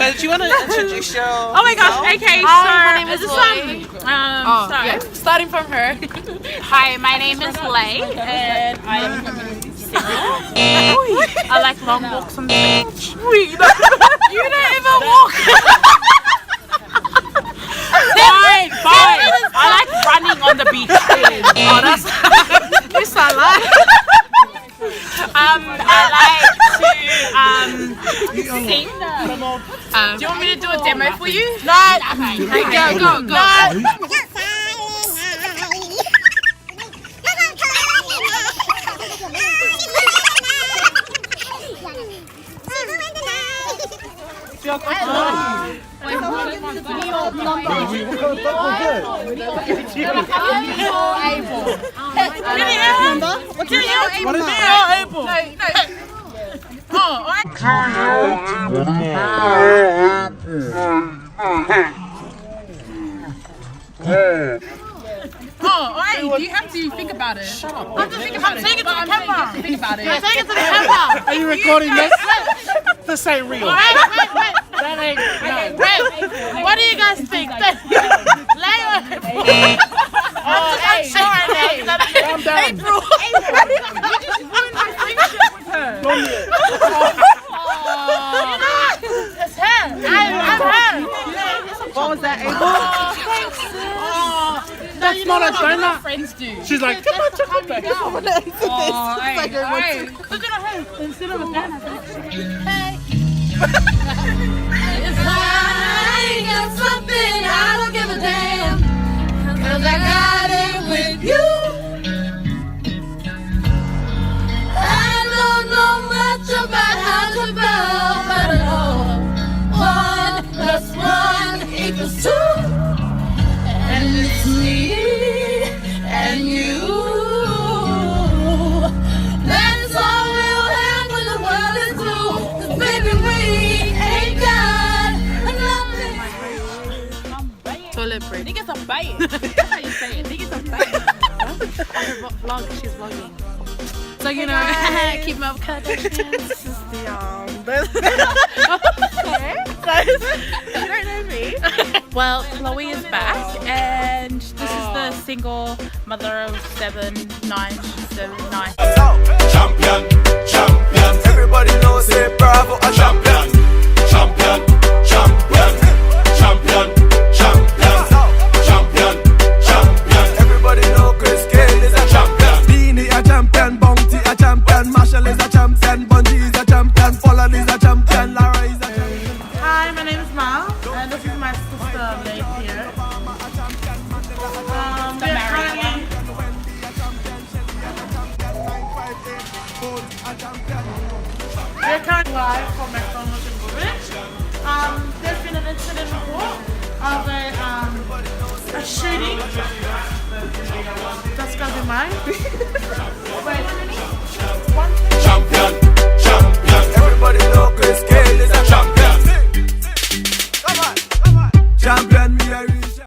So do you want to introduce your? Oh my gosh, okay, so Hi, my name is starting from her. Hi, my name is Lay and I'm single. I like long walks on the beach. You don't even walk. Fine. I like running on the beach. Oh, that's yes, I like. I like to sing. Do you want me to do a demo for you? No. Okay, go. No. Do you have to think about it? Shut up. I'm saying it to the camera. Think about it. I'm saying it to the camera. Are you recording this? This ain't real. Wait. That ain't. Wait. What do you guys think? Calm down. April. You just ruined my friendship with her. It's her. I'm her. What was that, April? That's not a donut. Friends do. She's like, come on, come back. Look at her instead of a banana. Hey. If I ain't got something, I don't give a damn. 'Cause I got it with you. I don't know much about how to bow, but I know 1 + 1 = 2. And it's me and you. That's all we'll have when the world is through. 'Cause baby, we ain't got nothing. Toilet break. Niggas are biting. That's how you say it. Niggas are biting. On her vlog, she's vlogging. So you know, keep my Kardashians. This is the Guys, you don't know me. Well, Chloe is back, and this is the single mother of 7979. Champion. Everybody knows say bravo a champion. Everybody know Chris Gayle is a champion. Beanie a champion, Bounty a champion, Marshall is a champion, Bungie is a champion, Pollard is a champion, Lara is a champion. Hi, my name is Mal, and this is my sister Leif here. We're currently live from McDonald's in Woolwich. There's been an incident report of a shooting. That's gonna be mine.